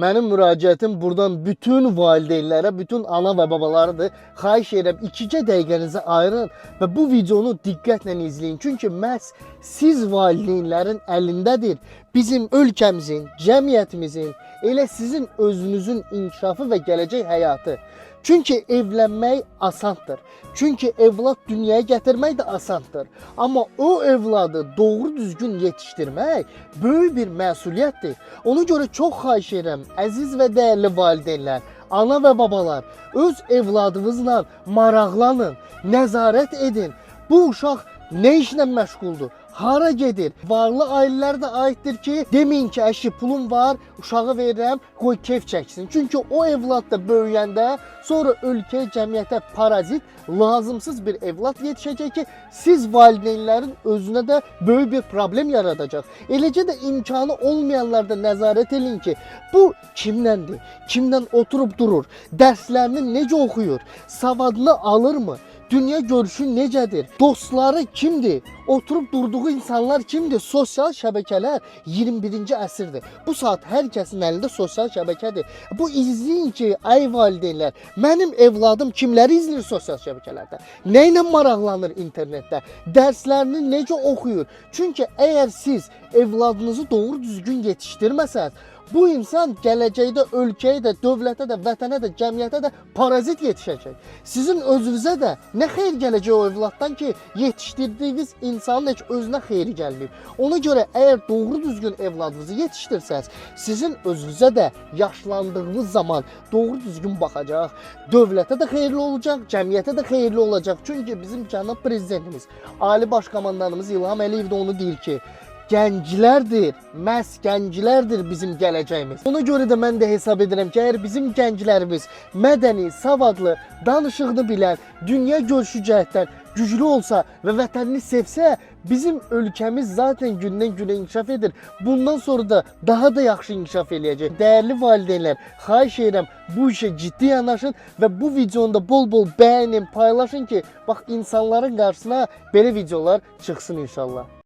Mənim müraciətim buradan bütün valideynlərə, bütün ana və babalarıdır. Xahiş edirəm 2 dəqiqənizi ayırın və bu videonu diqqətlə izləyin. Çünki məhz siz valideynlərin əlindədir bizim ölkəmizin, cəmiyyətimizin, elə sizin özünüzün inkişafı və gələcək həyatı. Çünki evlənmək asandır. Çünki evlad dünyaya gətirmək də asandır. Amma o evladı doğru düzgün yetişdirmək böyük bir məsuliyyətdir. Ona görə çox xahiş edirəm, əziz və dəyərli valideynlər, ana və babalar, öz evladınızla maraqlanın, nəzarət edin. Bu uşaq nə işlə məşğuldur? Hara gedir? Varlı ailələr də aiddir ki, deməyin ki, əşi pulum var, uşağı verirəm, qoy keyf çəksin. Çünki o evlad da böyüyəndə sonra ölkəyə, cəmiyyətə parazit, lazımsız bir evlad yetişəcək ki, siz valideynlərin özünə də böyük bir problem yaradacaq. Eləcə də imkanı olmayanlar da nəzarət edin ki, bu kimləndir? Kimdən oturub durur? Dərslərini necə oxuyur? Savadını alırmı? Dünya görüşü necədir? Dostları kimdir? Oturub durduğu insanlar kimdir? Sosial şəbəkələr 21-ci əsrdir. Bu saat hər kəsin əlində sosial şəbəkədir. Bu izləyin ki, ay valideynlər, mənim evladım kimləri izləyir sosial şəbəkələrdə? Nə ilə maraqlanır internetdə? Dərslərini necə oxuyur? Çünki əgər siz evladınızı doğru düzgün yetişdirməsəz, bu insan gələcəkdə ölkəyə də, dövlətə də, vətənə də, cəmiyyətə də parazit yetişəcək. Sizin özünüzə də nə xeyir gələcək o evladdan ki, yetişdirdiyiniz insanın heç özünə xeyri gəlməyib. Ona görə əgər doğru düzgün evladınızı yetişdirsəz, sizin özünüzə də yaşlandığınız zaman doğru düzgün baxacaq, dövlətə də xeyirli olacaq, cəmiyyətə də xeyirli olacaq. Çünki bizim cənab prezidentimiz, Ali Baş Komandanımız İlham Əliyev də onu deyir ki, gənclərdir, məhz gənclərdir bizim gələcəyimiz. Ona görə də mən də hesab edirəm ki, əgər bizim gənclərimiz mədəni, savadlı, danışığını bilən, dünya görüşü cəhətdən güclü olsa və vətənini sevsə, bizim ölkəmiz zaten gündən günə inkişaf edir. Bundan sonra da daha da yaxşı inkişaf eləyəcək. Dəyərli valideynlər, xahiş edirəm bu işə ciddi yanaşın və bu videonu da bol-bol bəyənin, paylaşın ki, bax insanların qarşısına belə videolar çıxsın inşallah.